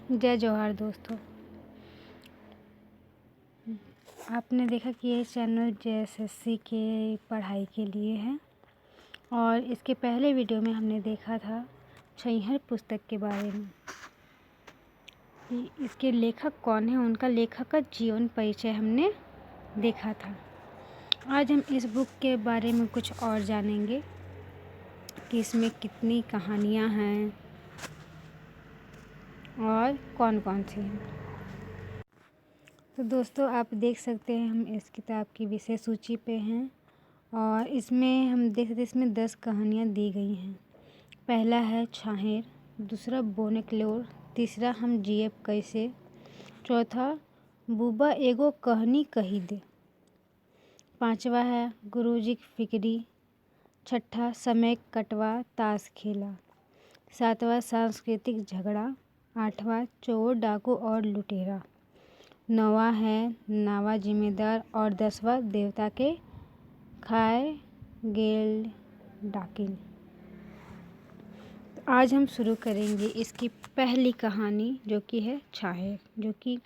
जय जवाहर दोस्तों। आपने देखा कि ये चैनल JSSC के पढ़ाई के लिए है और इसके पहले वीडियो में हमने देखा था छैहर पुस्तक के बारे में कि इसके लेखक कौन है, उनका लेखक का जीवन परिचय हमने देखा था। आज हम इस बुक के बारे में कुछ और जानेंगे कि इसमें कितनी कहानियाँ हैं और कौन कौन सी हैं। तो दोस्तों आप देख सकते हैं हम इस किताब की विषय सूची पे हैं और इसमें हम देख सकते हैं इसमें 10 कहानियाँ दी गई हैं। पहला है छाहेर, दूसरा बोनेक्लोर, तीसरा हम जियब कैसे, चौथा बुबा एगो कहानी कही दे, पांचवा है गुरुजी की फिक्री, छठा समय कटवा ताश खेला, सातवां सांस्कृतिक झगड़ा, आठवां चोर डाकू और लुटेरा, नौवां है नावा जिम्मेदार और 10वां देवता के खाए गेल डाकिन। तो आज हम शुरू करेंगे इसकी पहली कहानी जो कि है छाहेर, जो कि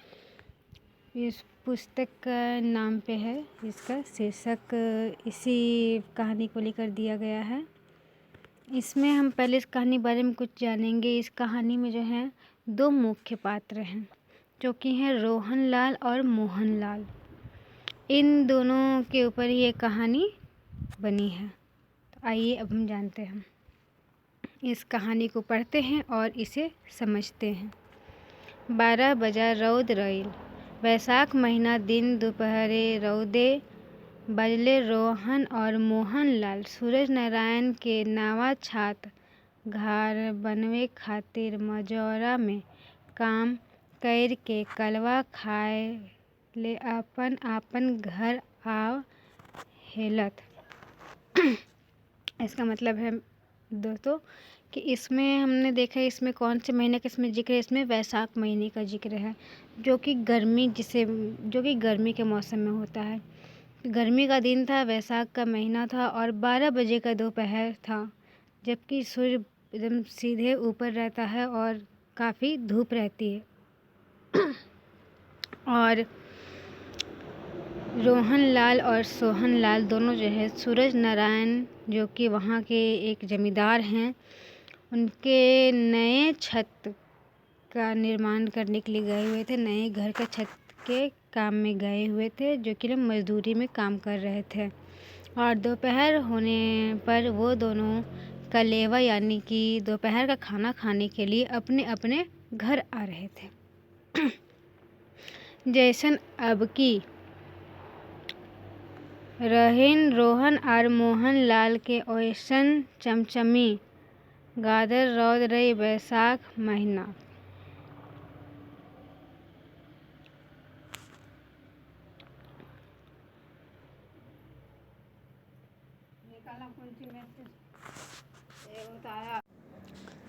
इस पुस्तक का नाम पे है। इसका शीर्षक इसी कहानी को लेकर दिया गया है। इसमें हम पहले इस कहानी के बारे में कुछ जानेंगे। इस कहानी में जो है 2 मुख्य पात्र हैं जो कि हैं रोहनलाल और मोहनलाल। इन दोनों के ऊपर ये कहानी बनी है। तो आइए अब हम जानते हैं, इस कहानी को पढ़ते हैं और इसे समझते हैं। 12 बजा रौद रईल, वैशाख महीना दिन दोपहरे रौदे बजले। रोहन और मोहनलाल सूरज नारायण के नावा छात घर बनवे खातिर मजौरा में काम कैर के कलवा खाए ले अपन आपन घर आव हेलत। इसका मतलब है दोस्तों कि इसमें हमने देखा इसमें कौन से महीने का इसमें जिक्र है। इसमें वैशाख महीने का जिक्र है जो कि गर्मी के मौसम में होता है। गर्मी का दिन था, वैशाख का महीना था और 12 बजे का दोपहर था, जबकि सूर्य एकदम सीधे ऊपर रहता है और काफ़ी धूप रहती है। और रोहनलाल और सोहनलाल दोनों जो है सूरज नारायण जो कि वहाँ के एक जमींदार हैं, उनके नए छत का निर्माण करने के लिए गए हुए थे। नए घर का छत के काम में गए हुए थे, जो कि लोग मजदूरी में काम कर रहे थे। और दोपहर होने पर वो दोनों कलेवा यानी कि दोपहर का खाना खाने के लिए अपने अपने घर आ रहे थे। जैसन अब की रहीन रोहन और मोहनलाल के ओइसन चमचमी गादर रौद रही वैशाख महीना।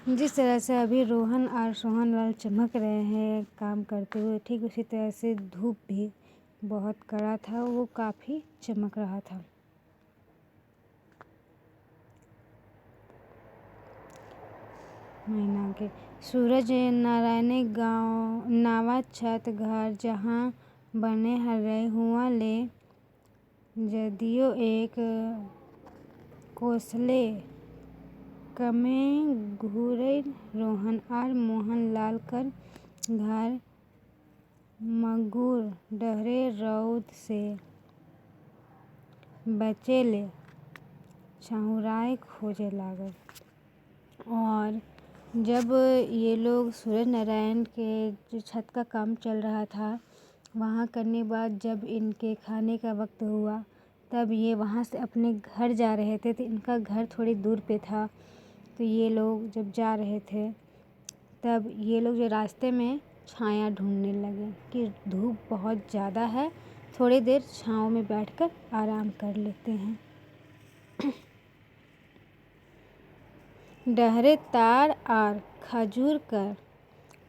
जिस तरह से अभी रोहन और सोहनलाल चमक रहे हैं काम करते हुए, ठीक उसी तरह से धूप भी बहुत कड़ा था, वो काफ़ी चमक रहा था। महीना के सूरज नारायण गांव नावा छत घर जहाँ बने हरे हुआ ले जदियो एक कोसले कमे घूरे रोहन और मोहनलाल कर घर मगूर डहरे रौद से बचे ले छाउराए खोजे लागल। और जब ये लोग सूरज नारायण के जो छत का काम चल रहा था वहाँ करने बाद जब इनके खाने का वक्त हुआ, तब ये वहाँ से अपने घर जा रहे थे। तो इनका घर थोड़ी दूर पे था। तो ये लोग जब जा रहे थे तब ये लोग जो रास्ते में छाया ढूंढने लगे कि धूप बहुत ज़्यादा है, थोड़ी देर छाँव में बैठकर आराम कर लेते हैं। डहरे तार आर खजूर कर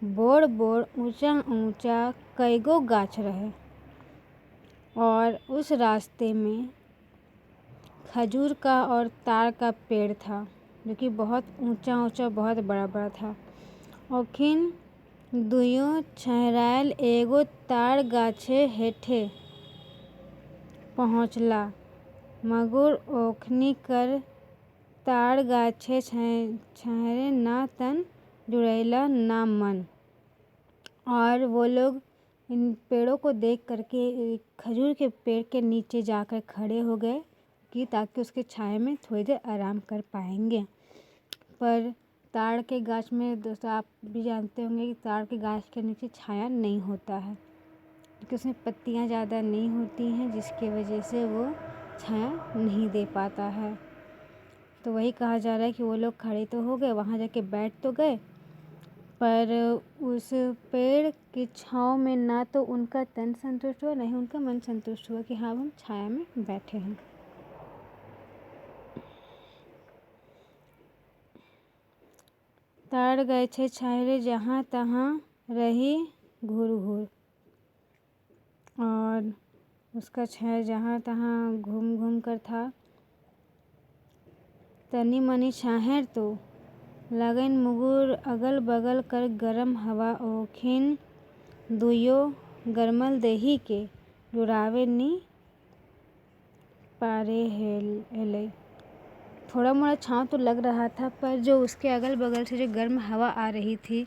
बोड़ बोड़ ऊंचा ऊंचा कईगो गाछ रहे और उस रास्ते में खजूर का और तार का पेड़ था जो कि बहुत ऊंचा ऊंचा बहुत बड़ा बड़ा था। और खिन दुइयों छहरायल एगो ताड़ गाछे हेठे पहुँचला। मगुर ओखनी कर ताड़ गाछे छहरे ना तन जुड़ैला ना मन। और वो लोग इन पेड़ों को देख करके खजूर के पेड़ के नीचे जाकर खड़े हो गए कि ताकि उसके छाया में थोड़ी देर आराम कर पाएंगे। पर ताड़ के गाछ में दोस्तों आप भी जानते होंगे कि ताड़ के गाछ के नीचे छाया नहीं होता है, क्योंकि उसमें पत्तियां ज़्यादा नहीं होती हैं, जिसकी वजह से वो छाया नहीं दे पाता है। तो वही कहा जा रहा है कि वो लोग खड़े तो हो गए, वहाँ जाके बैठ तो गए, पर उस पेड़ की छाँव में ना तो उनका तन संतुष्ट हुआ, नहीं उनका मन संतुष्ट हुआ कि हाँ हम छाया में बैठे हैं। ताड़ गाछे छाहरे जहाँ तहाँ रही घूर घूर। और उसका छाया जहाँ तहाँ घूम घूम कर था। तनी मनी छाहर तो लगन मुगुर अगल बगल कर गरम हवा ओखिन दुइयो गरमल देही के जुड़ावे नी पारे हेलै। थोड़ा मोड़ा छाँव तो लग रहा था, पर जो उसके अगल बगल से जो गर्म हवा आ रही थी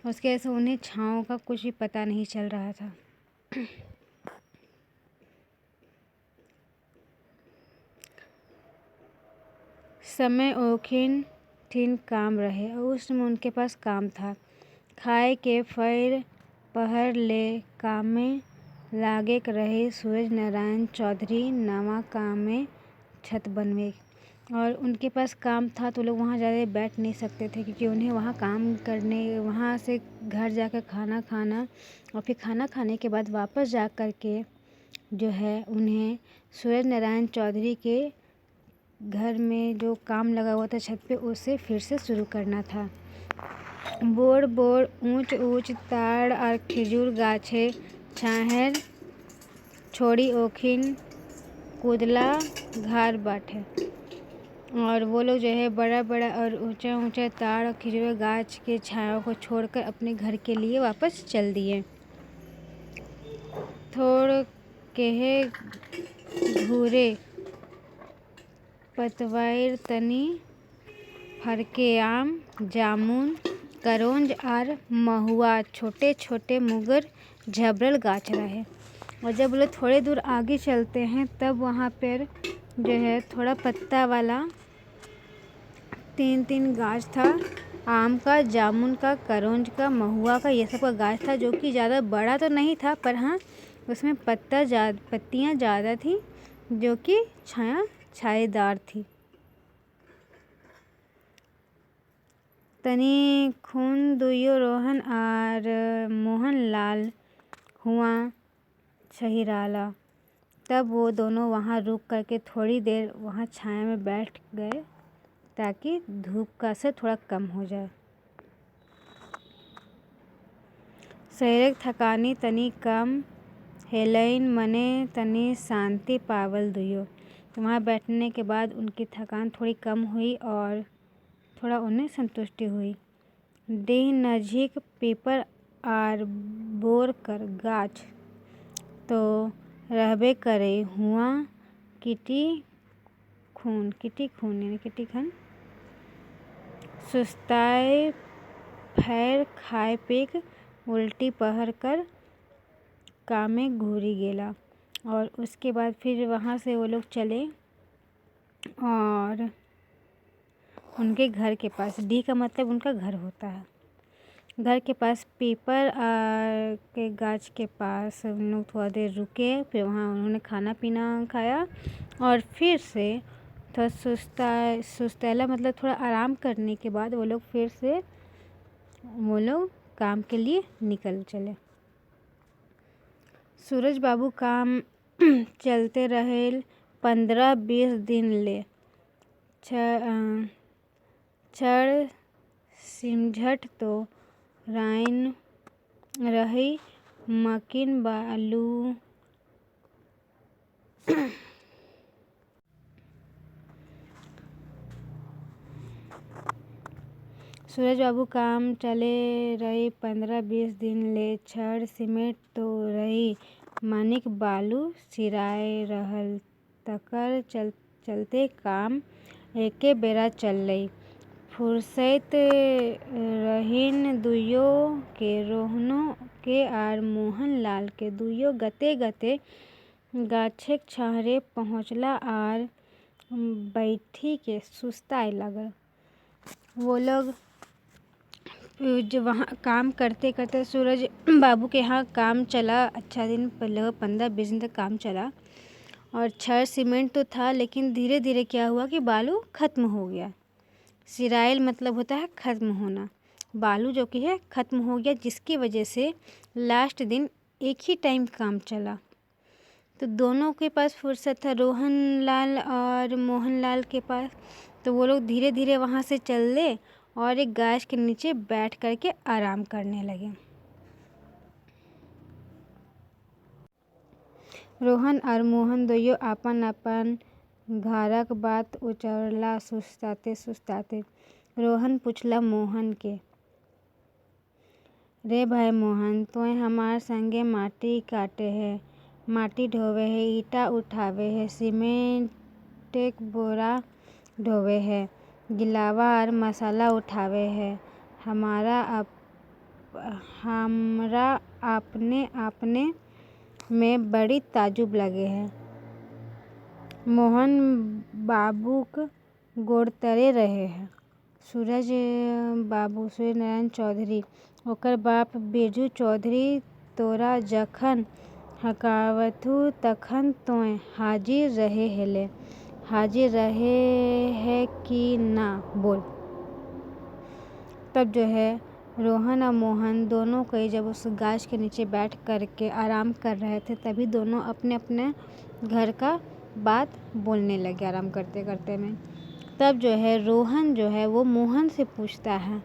उसके वजह से उन्हें छाँव का कुछ भी पता नहीं चल रहा था। समय ओखिन ठिन काम रहे और उस समय उनके पास काम था। खाए के फैर पहर ले कामे लागे रहे सूरज नारायण चौधरी नवा कामे छत बनवे। और उनके पास काम था तो लोग वहाँ ज़्यादा बैठ नहीं सकते थे, क्योंकि उन्हें वहाँ काम करने, वहाँ से घर जाकर खाना खाना और फिर खाना खाने के बाद वापस जा कर के जो है उन्हें सूरज नारायण चौधरी के घर में जो काम लगा हुआ था छत पे, उसे फिर से शुरू करना था। बोर बोर ऊंच ऊंच ताड़ और खजूर गाछे छाहर छोड़ी ओखिन कूदला घार बाटे। और वो लोग जो है बड़ा बड़ा और ऊंचा ऊंचा ताड़ और खजूर गाछ के छाया को छोड़कर अपने घर के लिए वापस चल दिए। थोड़ केहे घूरे पतवार तनी फरके आम जामुन करौंज और महुआ छोटे छोटे मुगर झबरल गाछ रहे। और जब लोग थोड़े दूर आगे चलते हैं तब वहाँ पर जो है थोड़ा पत्ता वाला 3-3 गाछ था, आम का, जामुन का, करौंज का, महुआ का, ये सब का गाछ था, जो कि ज़्यादा बड़ा तो नहीं था, पर हाँ उसमें पत्तियाँ ज़्यादा थी, जो कि छायादार थी। तनी खून दुइयो रोहन और मोहन लाल हुआ छहिराला। तब वो दोनों वहाँ रुक करके थोड़ी देर वहाँ छाया में बैठ गए ताकि धूप का असर थोड़ा कम हो जाए। शरीरक थकानी तनी कम हेलैन मने तनी शांति पावल दुइयो। तो वहाँ बैठने के बाद उनकी थकान थोड़ी कम हुई और थोड़ा उन्हें संतुष्टि हुई। देह नजीक पीपर और बोर कर गाछ तो रहबे करे हुआ किटी खून यानी किटी खन सुस्ताए फैर खाए पीक उल्टी पहर कर कामे घूरी गेला। और उसके बाद फिर वहाँ से वो लोग चले और उनके घर के पास, डी का मतलब उनका घर होता है, घर के पास पीपर के गाछ के पास हम लोग थोड़ा देर रुके। फिर वहाँ उन्होंने खाना पीना खाया और फिर से थोड़ा सुस्तेला मतलब थोड़ा आराम करने के बाद वो लोग फिर से काम के लिए निकल चले। सूरज बाबू काम चलते रहे 15-20 दिन ले। छड़ सिमझट तो राइन रही मकीन बालू सूरज बाबू काम चले रही 15-20 दिन ले छड़ सीमेंट तो रही मानिक बालू सिराए रहल तकर चलते काम एके बेरा चलई फुर्सत रहीन दुइयो के रोहनो के आर मोहन लाल के दुइयो गते गते गाछेक छाहरे पहुँचला आर बैठी के सुस्ताए लगल। वो लोग जो वहाँ काम करते करते सूरज बाबू के यहाँ काम चला अच्छा दिन लगभग 15-20 दिन तक काम चला और छड़ सीमेंट तो था लेकिन धीरे धीरे क्या हुआ कि बालू ख़त्म हो गया। सिराइल मतलब होता है ख़त्म होना, बालू जो कि है ख़त्म हो गया जिसकी वजह से लास्ट दिन एक ही टाइम काम चला। तो दोनों के पास फुर्सत था, रोहन लाल और मोहन लाल के पास। तो वो लोग धीरे धीरे वहाँ से चले और एक गाछ के नीचे बैठ कर के आराम करने लगे। रोहन और मोहन दोनों अपन अपन घरक बात उचरला सुस्ताते सुस्ताते। रोहन पूछला मोहन के, रे भाई मोहन, तोय हमार संगे माटी काटे है, माटी ढोवे है, ईटा उठावे है, सीमेंट एक बोरा ढोवे है, गिलावा और मसाला उठावे है। हमरा अपने अपने में बड़ी ताजुब लगे है। मोहन बाबूक गोड़तरे रहे है। सूरज बाबू सूर्य नारायण चौधरी ओकर बाप बिरजू चौधरी तोरा जखन हकावथु तखन तोय हाजिर रहे हेले। हाजिर रहे है कि ना बोल। तब जो है रोहन और मोहन दोनों के जब उस गाछ के नीचे बैठ कर के आराम कर रहे थे तभी दोनों अपने अपने घर का बात बोलने लगे आराम करते करते में। तब जो है रोहन जो है वो मोहन से पूछता है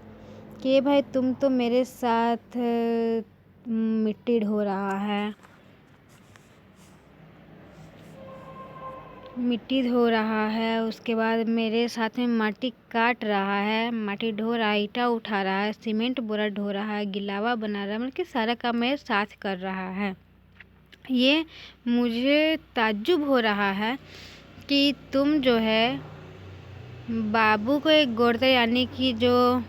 कि भाई तुम तो मेरे साथ मिट्टी ढो रहा है, मिट्टी धो रहा है, उसके बाद मेरे साथ में माटी काट रहा है, माटी ढो रहा है, ईटा उठा रहा है, सीमेंट बोरा ढो रहा है, गिलावा बना रहा है, मतलब कि सारा काम मेरे साथ कर रहा है। ये मुझे ताज्जुब हो रहा है कि तुम जो है बाबू को एक गोड़ते यानी कि जो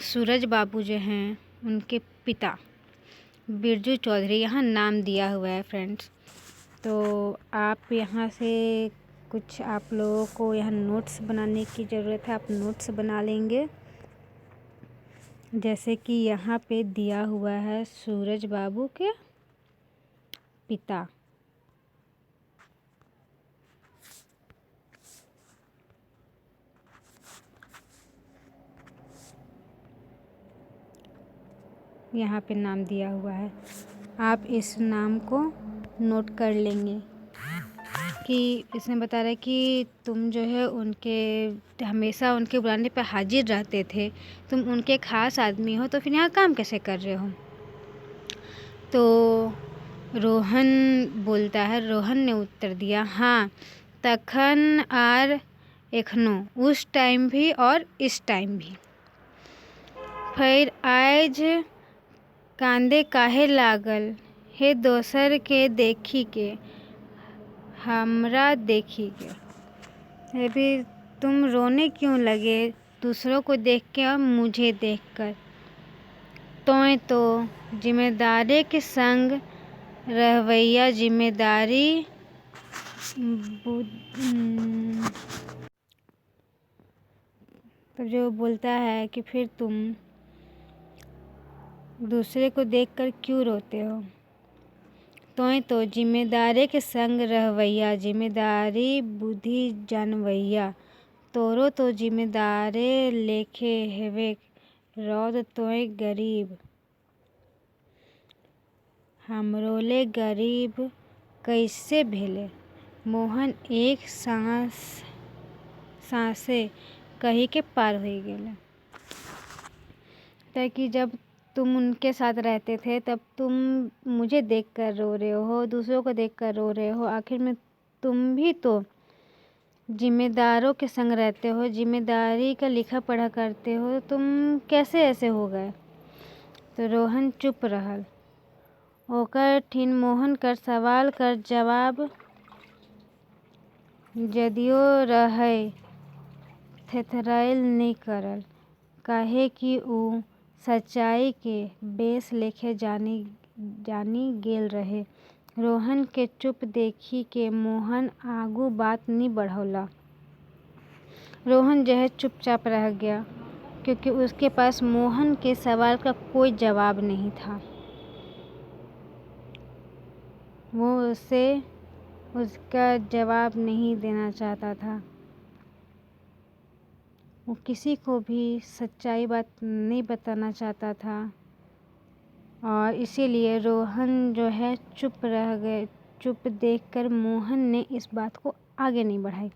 सूरज बाबू जो हैं उनके पिता बिरजू चौधरी, यहाँ नाम दिया हुआ है फ्रेंड्स। तो आप यहाँ से कुछ आप लोगों को यहाँ नोट्स बनाने की ज़रूरत है, आप नोट्स बना लेंगे। जैसे कि यहाँ पे दिया हुआ है सूरज बाबू के पिता। यहाँ पे नाम दिया हुआ है, आप इस नाम को नोट कर लेंगे कि इसमें बता रहा है कि तुम जो है उनके हमेशा उनके बुलाने पे हाजिर रहते थे, तुम उनके खास आदमी हो, तो फिर यहाँ काम कैसे कर रहे हो। तो रोहन बोलता है, रोहन ने उत्तर दिया, हाँ तखन आर एखनो, उस टाइम भी और इस टाइम भी। फिर आज कांदे काहे लागल हे दोसर के देखी के, हमरा देखी के। अभी तुम रोने क्यों लगे दूसरों को देख के और मुझे देखकर। तोय तो जिम्मेदारी के संग रहवैया, जिम्मेदारी तो जो बोलता है कि फिर तुम दूसरे को देखकर क्यों रोते हो। तोय तो जिम्मेदारी के संग रहवैया, जिम्मेदारी बुद्धि जानवैया, तोरो तो जिम्मेदारे लेखे हेवे रौद तोय गरीब, हमरोले गरीब कैसे भेले। मोहन एक सांसे कही के पार हो गेला। ताकि जब तुम उनके साथ रहते थे तब तुम मुझे देखकर रो रहे हो, दूसरों को देखकर रो रहे हो, आखिर में तुम भी तो जिम्मेदारों के संग रहते हो, जिम्मेदारी का लिखा पढ़ा करते हो, तुम कैसे ऐसे हो गए। तो रोहन चुप रहल। ओकर ठिन मोहन कर सवाल कर जवाब जदियो रहै थेथराइल नहीं करल, काहे कि ऊ सच्चाई के बेस लेखे जानी गेल रहे। रोहन के चुप देखी के मोहन आगू बात नहीं बढ़ौला। रोहन जो है चुपचाप रह गया, क्योंकि उसके पास मोहन के सवाल का कोई जवाब नहीं था। वो उसे उसका जवाब नहीं देना चाहता था। वो किसी को भी सच्चाई बात नहीं बताना चाहता था, और इसीलिए रोहन जो है चुप रह गए। चुप देखकर मोहन ने इस बात को आगे नहीं बढ़ाई।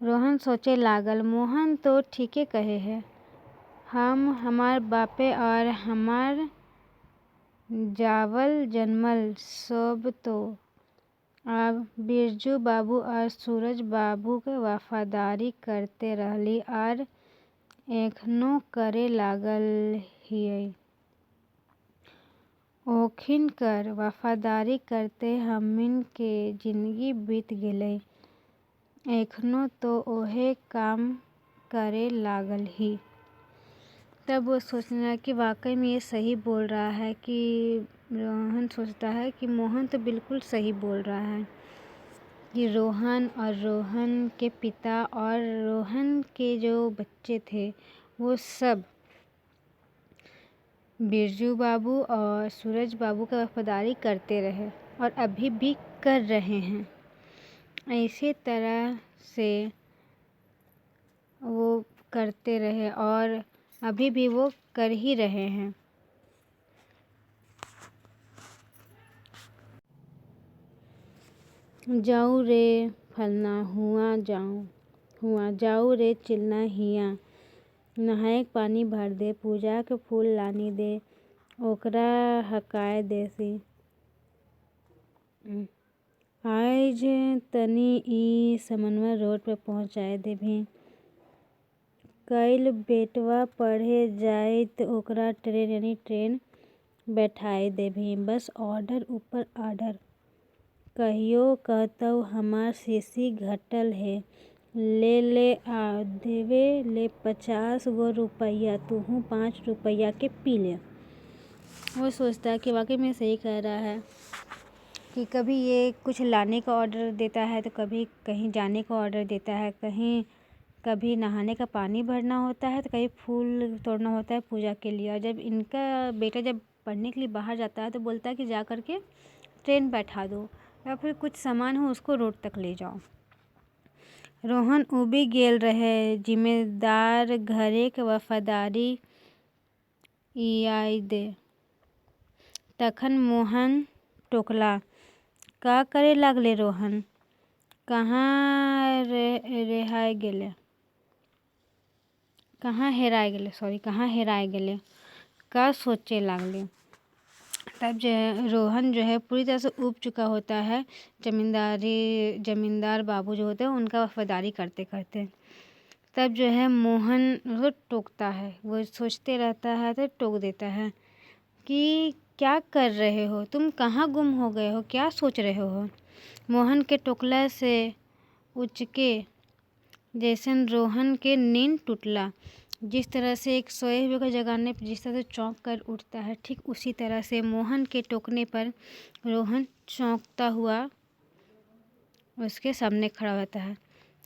रोहन सोचे लागल, मोहन तो ठीके कहे है। हम हमार बापे और हमार जावल जन्मल सब तो अब बिरजू बाबू और सूरज बाबू के वफादारी करते रहली और एखनो करे लागल हियै। ओखिन कर वफादारी करते हमनी के जिंदगी बीत गेलै, एखनो तो ओहे काम करे लागल ही। तब वो सोचना कि वाकई में ये सही बोल रहा है, कि रोहन सोचता है कि मोहन तो बिल्कुल सही बोल रहा है, कि रोहन और रोहन के पिता और रोहन के जो बच्चे थे वो सब बिरजू बाबू और सूरज बाबू का वफादारी करते रहे और अभी भी कर रहे हैं। ऐसे तरह से वो करते रहे और अभी भी वो कर ही रहे हैं। जाऊँ रे फलना हुआ जाऊँ रे चिलना हिया, नहाए पानी भर दे, पूजा के फूल लानी दे, ओकरा हकाय देसी। आज तनी ई समनवा रोड पे पहुँचाए देभी। कल बेटवा पढ़े जाई तो ओकरा ट्रेन बैठाए देभी। बस ऑर्डर ऊपर ऑर्डर। कहियो कहतौ हमार शीशी घटल है, ले आ देवे ले 50 गो रुपया, तूहू 5 रुपया के पी ले। वो सोचता है कि वाकई में सही कह रहा है, कि कभी ये कुछ लाने का ऑर्डर देता है तो कभी कहीं जाने का ऑर्डर देता है, कभी नहाने का पानी भरना होता है तो कहीं फूल तोड़ना होता है पूजा के लिए। और जब इनका बेटा जब पढ़ने के लिए बाहर जाता है तो बोलता है कि जा कर के ट्रेन बैठा दो, या फिर कुछ सामान हो उसको रोड तक ले जाओ। रोहन उबी गेल रहे, जिम्मेदार घरे के वफादारी याद दे। तखन मोहन टोकला, का करे लागले रोहन, कहाँ हेराय गेले, का सोचे लागले। तब जो है रोहन जो है पूरी तरह से ऊब चुका होता है जमींदार बाबू जो होते हैं उनका वफादारी करते करते। तब जो है मोहन उसको टोकता है, वो सोचते रहता है तो टोक देता है कि क्या कर रहे हो तुम, कहाँ गुम हो गए हो, क्या सोच रहे हो। मोहन के टोकला से उचके जैसन रोहन के नींद टूटला। जिस तरह से एक सोए हुए को जगाने पर जिस तरह से चौंक कर उठता है, ठीक उसी तरह से मोहन के टोकने पर रोहन चौंकता हुआ उसके सामने खड़ा होता है।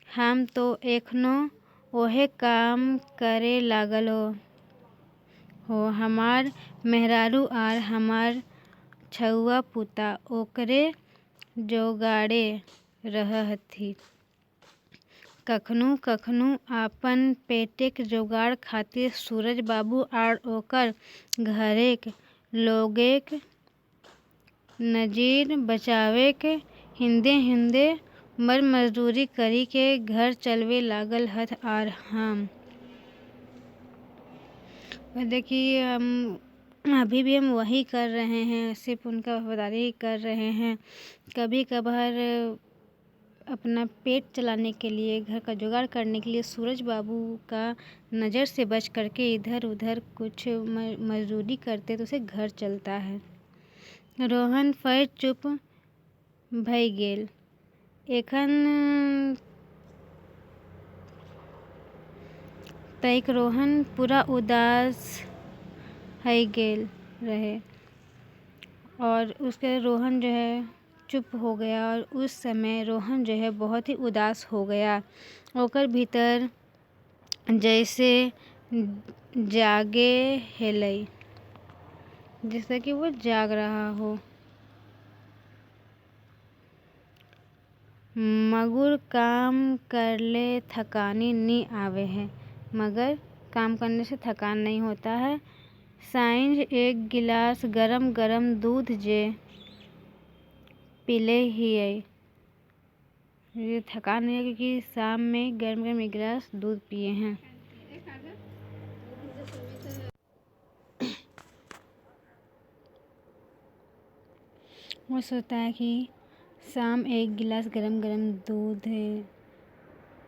हम तो एखनो ओहे काम करे लागल हो, हमार मेहरारू आर हमार छउआ पुता ओकरे जोगाड़े रहथी। कखनू आपन पेटेक जोगाड़ खातिर सूरज बाबू आर ओकर घरेक लोगेक नजीर बचावेक हिंदे मजदूरी करी के घर चलवे लागल हथ। आर हम देखिए अभी भी हम वही कर रहे हैं, सिर्फ उनका वफादारी कर रहे हैं। कभी कभार अपना पेट चलाने के लिए, घर का जुगाड़ करने के लिए सूरज बाबू का नज़र से बच करके इधर उधर कुछ मजदूरी करते तो उसे घर चलता है। रोहन फिर चुप भई गेल। एखन तइक रोहन पूरा उदास है गेल रहे और उसके रोहन जो है चुप हो गया और उस समय रोहन जो है बहुत ही उदास हो गया। ओकर भीतर जैसे जागे हेलई, जैसे कि वो जाग रहा हो। मगुर काम करले थकानी नी आवे है, मगर काम करने से थकान नहीं होता है। साइंज एक गिलास गरम गरम दूध जे पीले हियै। ये थकान नहीं है क्योंकि शाम में गर्म गर्म एक गिलास दूध पिए हैं। वो सोचता है कि शाम एक गिलास गरम गरम दूध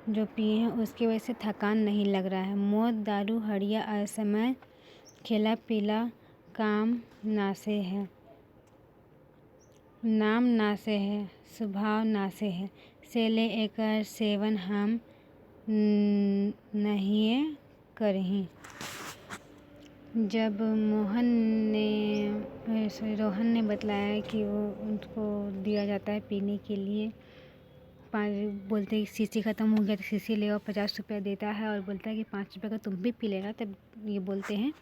जो पिए हैं उसकी वजह से थकान नहीं लग रहा है। मौत दारू हड़िया असमय खेला पीला काम नासे है, नाम नासे है, स्वभाव नासे है, सेले एकर सेवन हम नहीं करही। जब रोहन ने बतलाया कि वो उनको दिया जाता है पीने के लिए, बोलते शीशी ख़त्म हो गया तो शीशी ले आओ, 50 रुपया देता है और बोलता है कि 5 रुपये का तुम भी पी लेना। तब ये बोलते हैं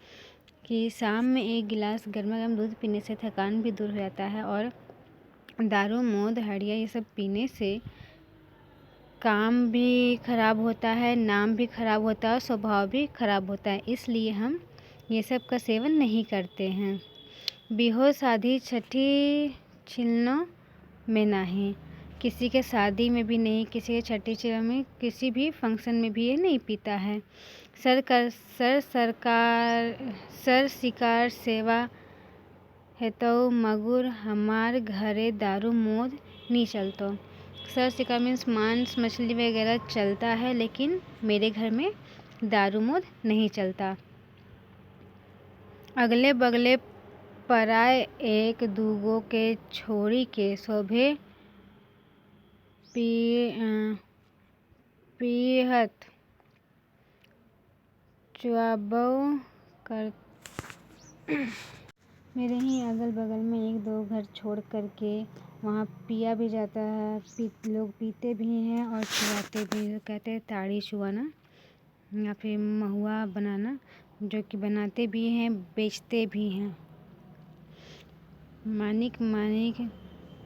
कि शाम में एक गिलास गर्मा गर्म दूध पीने से थकान भी दूर हो जाता है और दारू मौत हड़िया ये सब पीने से काम भी खराब होता है, नाम भी खराब होता है और स्वभाव भी खराब होता है, इसलिए हम ये सब का सेवन नहीं करते हैं। बिहो शादी छठी छिलनों में नहीं, किसी के शादी में भी नहीं, किसी के छठी छिलनों में, किसी भी फंक्शन में भी ये नहीं पीता है। सर शिकार सेवा है तो मगुर हमार घरे दारू मोद नहीं चलतो। सर शिकार मीन्स मांस मछली वगैरह चलता है, लेकिन मेरे घर में दारू मोद नहीं चलता। अगले बगले पराए एक दूगो के छोड़ी के शोभे पीहत चुआबो कर। मेरे ही अगल बगल में एक दो घर छोड़ करके वहाँ पिया भी जाता है, लोग पीते भी हैं और चुआते भी। कहते हैं ताड़ी चुआना या फिर महुआ बनाना, जो कि बनाते भी हैं बेचते भी हैं। मानिक मानिक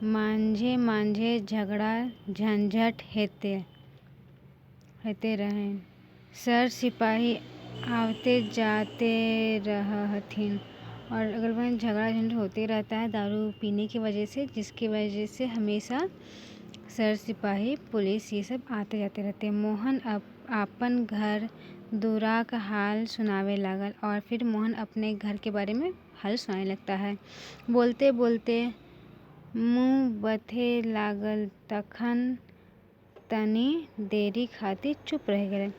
मांझे मांझे झगड़ा झंझट हेते रहे। सर सिपाही आवते जाते रहथिन और अगल बगल झगड़ा झंझट होते रहता है दारू पीने की वजह से, जिसकी वजह से हमेशा सर सिपाही पुलिस ये सब आते जाते रहते हैं। मोहन अपन घर दूरा का हाल सुनावे लागल और फिर मोहन अपने घर के बारे में हाल सुनाने लगता है। बोलते बोलते मुँह बथे लागल, तखन तनी देरी खातिर चुप रह गए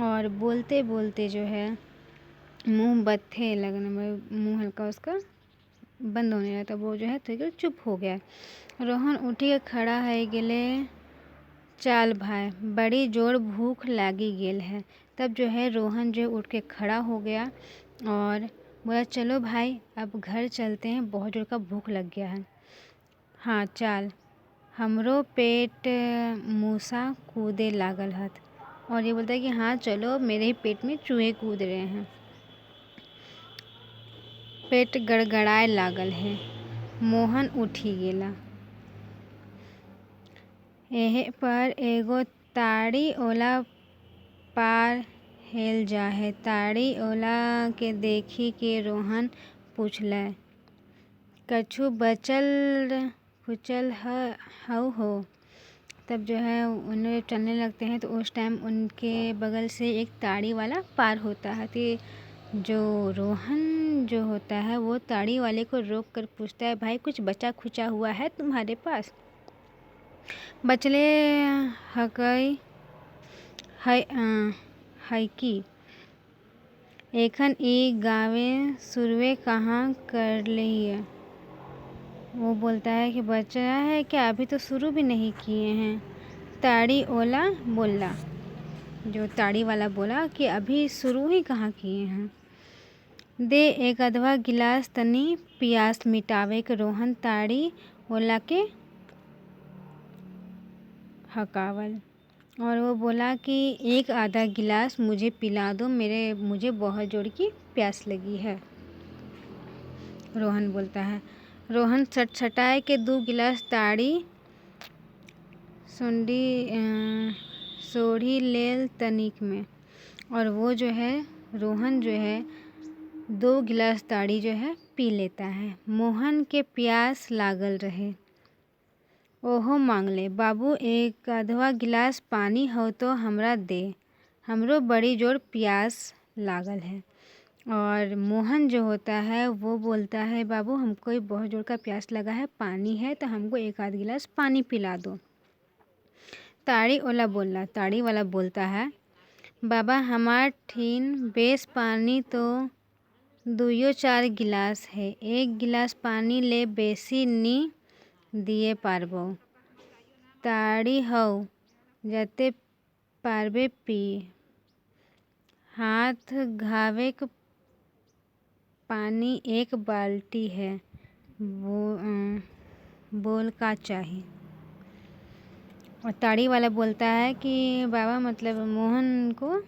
और बोलते बोलते जो है मुँह बथे लगने में, मुँह हल्का उसका बंद होने लगा, वो जो है तो चुप हो गया। रोहन उठी खड़ा है गेले, चाल भाई बड़ी जोर भूख लागी गेल है। तब जो है रोहन जो उठ के खड़ा हो गया और बोला चलो भाई अब घर चलते हैं, बहुत जोर का भूख लग गया है। हाँ चाल, हमरो पेट मूसा कूदे लागल हत। और ये बोलता है कि हाँ चलो, मेरे ही पेट में चूहे कूद रहे हैं, पेट गड़गड़ाए लागल है। मोहन उठी गेला। एहे पर एगो ताड़ी ओला पार हेल जा है। ताड़ी ओला के देखी के रोहन पूछले, कछु बचल खुचल हऊ हो। तब जो है उन्हें चलने लगते हैं तो उस टाइम उनके बगल से एक ताड़ी वाला पार होता है। तो जो रोहन जो होता है वो ताड़ी वाले को रोक कर पूछता है, भाई कुछ बचा खुचा हुआ है तुम्हारे पास? बचले हकई है कि एखन ई गावे शुरुए कहाँ कर लिया। वो बोलता है कि बचा है क्या, अभी तो शुरू भी नहीं किए हैं। ताड़ी ओला बोला, जो ताड़ी वाला बोला कि अभी शुरू ही कहाँ किए हैं। दे एक अधवा गिलास तनी प्यास मिटावे के रोहन ताड़ी ओला के हकावल, और वो बोला कि एक आधा गिलास मुझे पिला दो, मुझे बहुत जोर की प्यास लगी है। रोहन बोलता है। रोहन छटछटाए के 2 गिलास ताड़ी सोढ़ी लेल तनिक में, और वो जो है रोहन जो है 2 गिलास ताड़ी जो है पी लेता है। मोहन के प्यास लागल रहे। ओहो मांगले, बाबू एक आधवा गिलास पानी हो तो हमरा दे, हमरो बड़ी जोर प्यास लागल है। और मोहन जो होता है वो बोलता है, बाबू हमको बहुत जोर का प्यास लगा है, पानी है तो हमको एक आध गिलास पानी पिला दो। ताड़ी वाला बोलता है, बाबा हमार ठीन बेस पानी तो 2-4 गिलास है, 1 गिलास पानी ले बेसी नी दिए पारबो। ताड़ी हौ जते पारबे पी, हाथ घावेक पानी 1 बाल्टी है, बोल का चाही। और ताड़ी वाला बोलता है कि बाबा मतलब मोहन को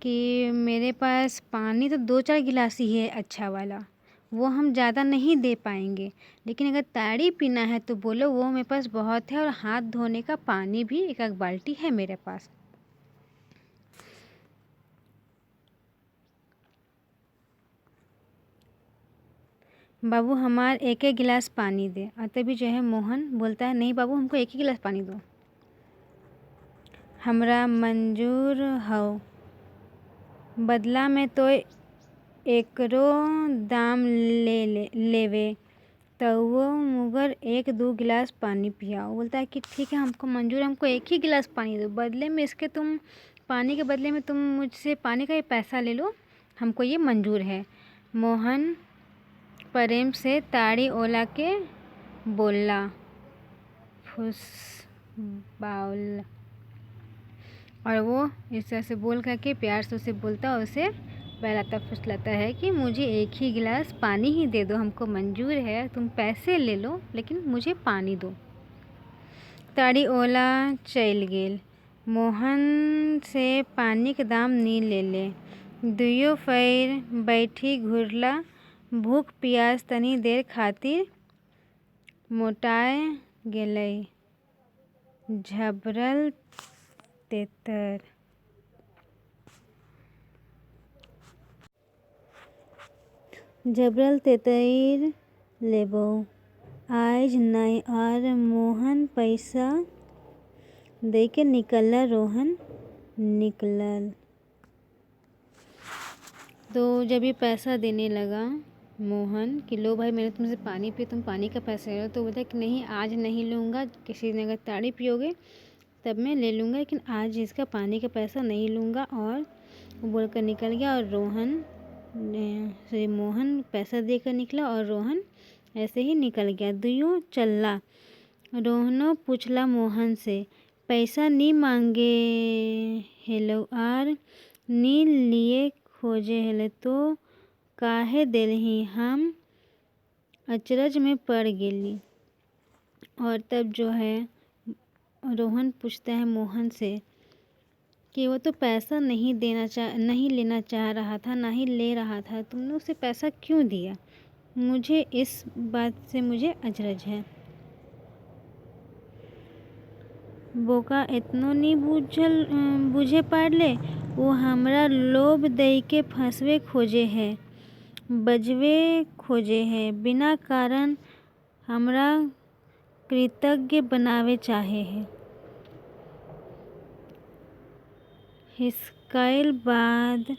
कि मेरे पास पानी तो 2-4 गिलास ही है अच्छा वाला, वो हम ज़्यादा नहीं दे पाएंगे, लेकिन अगर ताड़ी पीना है तो बोलो, वो मेरे पास बहुत है, और हाथ धोने का पानी भी 1 बाल्टी है मेरे पास। बाबू हमार 1 गिलास पानी दे। और तभी जो है मोहन बोलता है, नहीं बाबू हमको 1 ही गिलास पानी दो, हमरा मंजूर हौ, बदला में तो एकरो दाम लेवे तउओ मुगर 1-2 गिलास पानी पियाओ। बोलता है कि ठीक है हमको मंजूर है, हमको 1 ही गिलास पानी दो, बदले में इसके तुम पानी के बदले में तुम मुझसे पानी का ये पैसा ले लो, हमको ये मंजूर है। मोहन प्रेम से ताड़ी ओला के बोला फुस बाउल, और वो इस तरह से बोल करके प्यार से उसे बोलता है, उसे बहलाता फुसलाता है कि मुझे 1 ही गिलास पानी ही दे दो, हमको मंजूर है, तुम पैसे ले लो लेकिन मुझे पानी दो। ताड़ी ओला चल गेल, मोहन से पानी के दाम नी ले। दुइयो पैर बैठी घुरला, भूख प्यास तनी देर खातिर मोटाए गेलै। झबरल तेतर लेबौ आज नहीं, और मोहन पैसा दे के निकलल। रोहन निकलल तो जब ये पैसा देने लगा मोहन कि लो भाई मैंने तुमसे पानी पिया, तुम पानी का पैसा ले लो, तो बोला कि नहीं आज नहीं लूँगा, किसी ने अगर ताड़ी पियोगे तब मैं ले लूँगा, लेकिन आज इसका पानी का पैसा नहीं लूँगा। और वो बोलकर निकल गया, और मोहन पैसा देकर निकला और रोहन ऐसे ही निकल गया। दुइयों चलला, रोहनो पूछला मोहन से, पैसा नी मांगे हेलो आर नी लिए खोजे हेले तो काहे देलही, हम अचरज में पड़ गेली। और तब जो है रोहन पूछता है मोहन से कि वो तो पैसा नहीं लेना चाह रहा था, ना ही ले रहा था, तुमने उसे पैसा क्यों दिया, मुझे इस बात से मुझे अचरज है। बोका इतनो नी बुझे पारले, वो हमरा लोभ दई के फंसवे खोजे है, बजवे खोजे है, बिना कारण हमरा कृतज्ञ बनावे चाहे है। हिसकैल बाद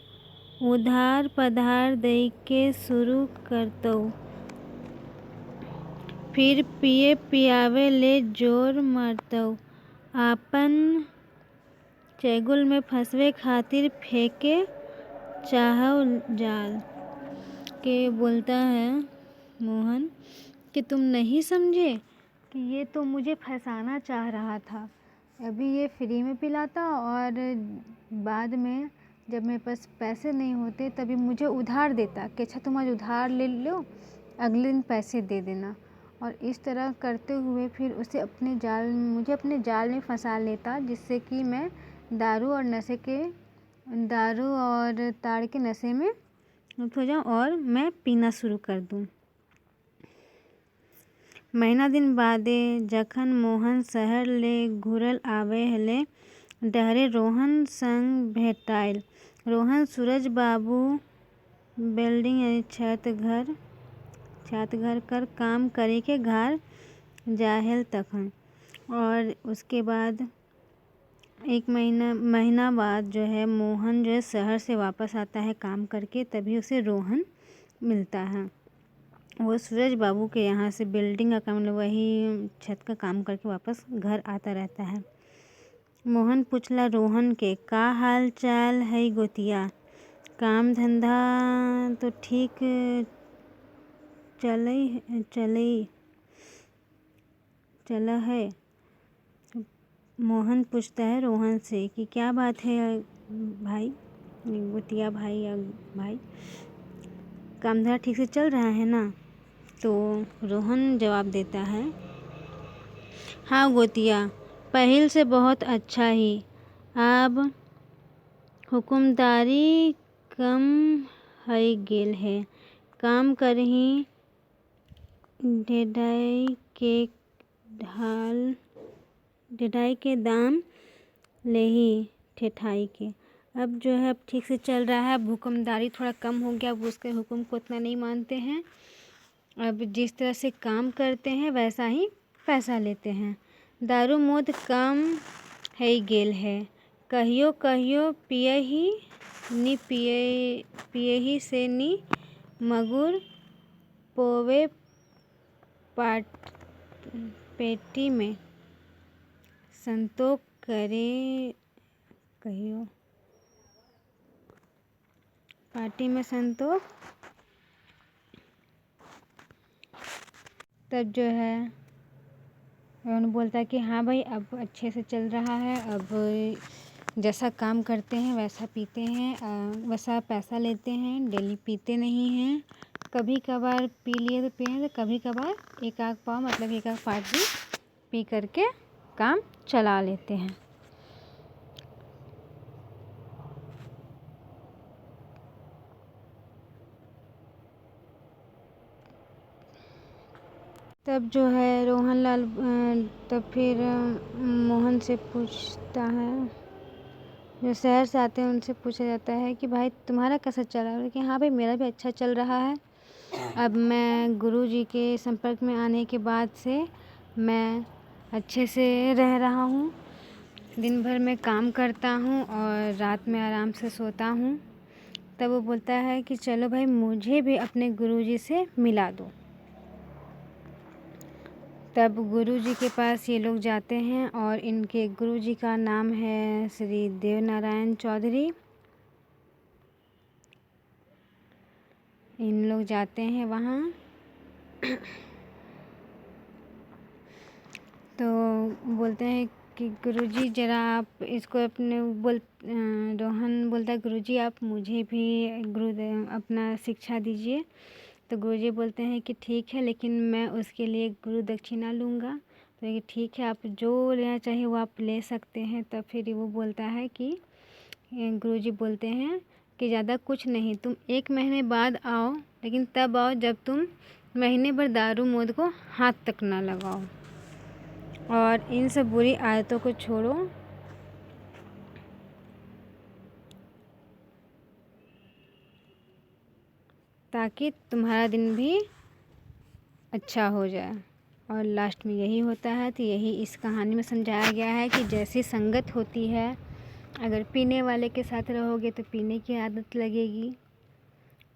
उधार पधार दई के शुरू करतौ, फिर पिए पियावे ले जोर मारतौ। आपन चेगुल में फंसवे खातिर फेंके चाहौ जाल। के बोलता है मोहन कि तुम नहीं समझे कि ये तो मुझे फंसाना चाह रहा था। अभी ये फ्री में पिलाता और बाद में जब मेरे पास पैसे नहीं होते तभी मुझे उधार देता कि अच्छा तुम आज उधार ले लो, अगले दिन पैसे दे देना। और इस तरह करते हुए फिर मुझे अपने जाल में फंसा लेता, जिससे कि मैं दारू और ताड़ के नशे में हो जाऊँ और मैं पीना शुरू कर दूँ। महीना दिन बादे जखन मोहन शहर ले घुरल आवे हले डहरे रोहन संग भेटाइल। रोहन सूरज बाबू बिल्डिंग यानी छत घर कर काम करे के घर जाहेल तखन। और उसके बाद एक महीना बाद जो है मोहन जो है शहर से वापस आता है काम करके, तभी उसे रोहन मिलता है। वो सूरज बाबू के यहाँ से बिल्डिंग का काम, मतलब वही छत का काम करके वापस घर आता रहता है। मोहन पूछला रोहन के का हाल चाल है गोतिया, काम धंधा तो ठीक चल है। मोहन पूछता है रोहन से कि क्या बात है भाई, गोतिया भाई या भाई, काम धंधा ठीक से चल रहा है ना। तो रोहन जवाब देता है हाँ गोतिया, पहल से बहुत अच्छा ही। अब हुकुमदारी कम है गेल है, काम करही ढेढाई के दाम लेही ठेठाई के। अब जो है अब ठीक से चल रहा है। अब हुकुमदारी थोड़ा कम हो गया, अब उसके हुक्म को उतना नहीं मानते हैं। अब जिस तरह से काम करते हैं वैसा ही पैसा लेते हैं। दारू मोद कम है गेल है, कहियो कहियो पियही से नी मगुर पोवे पेटी में संतोष करे, कहियो पार्टी में संतोष। तब जो है उन्होंने बोलता है कि हाँ भाई अब अच्छे से चल रहा है, अब जैसा काम करते हैं वैसा पीते हैं, वैसा पैसा लेते हैं, डेली पीते नहीं हैं। कभी कभार पी लिए तो पिए, तो कभी कभार एक आध पाव मतलब एक आध पार्टी पी करके काम चला लेते हैं। तब जो है रोहनलाल तब फिर मोहन से पूछता है, जो शहर से आते हैं उनसे पूछा जाता है कि भाई तुम्हारा कैसा चल रहा है। कि हाँ भाई मेरा भी अच्छा चल रहा है। अब मैं गुरुजी के संपर्क में आने के बाद से मैं अच्छे से रह रहा हूँ। दिन भर मैं काम करता हूँ और रात में आराम से सोता हूँ। तब वो बोलता है कि चलो भाई मुझे भी अपने गुरुजी से मिला दो। तब गुरुजी के पास ये लोग जाते हैं और इनके गुरुजी का नाम है श्री देवनारायण चौधरी। इन लोग जाते हैं वहाँ। तो बोलते हैं कि गुरुजी ज़रा आप इसको अपने रोहन बोलता है गुरुजी आप मुझे भी अपना शिक्षा दीजिए। तो गुरुजी बोलते हैं कि ठीक है, लेकिन मैं उसके लिए गुरु दक्षिणा लूँगा। तो ये ठीक है, आप जो लेना चाहिए वो आप ले सकते हैं। तब फिर वो बोलता है कि गुरुजी बोलते हैं कि ज़्यादा कुछ नहीं, तुम 1 महीने बाद आओ, लेकिन तब आओ जब तुम महीने भर दारू मोद को हाथ तक ना लगाओ और इन सब बुरी आदतों को छोड़ो, ताकि तुम्हारा दिन भी अच्छा हो जाए। और लास्ट में यही होता है। तो यही इस कहानी में समझाया गया है कि जैसी संगत होती है, अगर पीने वाले के साथ रहोगे तो पीने की आदत लगेगी,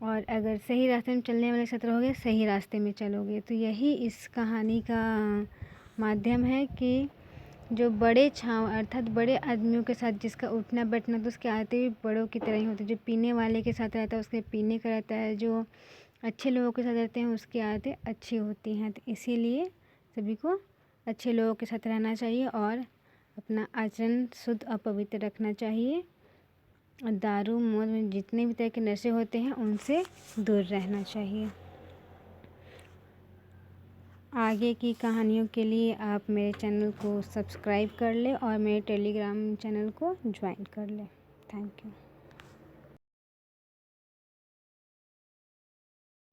और अगर सही रास्ते में चलने वाले छात्र रहोगे, सही रास्ते में चलोगे। तो यही इस कहानी का माध्यम है कि जो बड़े छाँव अर्थात बड़े आदमियों के साथ जिसका उठना बैठना, तो उसके आदतें भी बड़ों की तरह ही होती है। जो पीने वाले के साथ रहता है उसके पीने का रहता है, जो अच्छे लोगों के साथ रहते हैं उसकी आदतें अच्छी होती हैं। तो इसीलिए सभी को अच्छे लोगों के साथ रहना चाहिए और अपना आचरण शुद्ध और पवित्र रखना चाहिए। और दारू मौत में जितने भी तरह के नशे होते हैं उनसे दूर रहना चाहिए। आगे की कहानियों के लिए आप मेरे चैनल को सब्सक्राइब कर लें और मेरे टेलीग्राम चैनल को ज्वाइन कर लें। Thank you.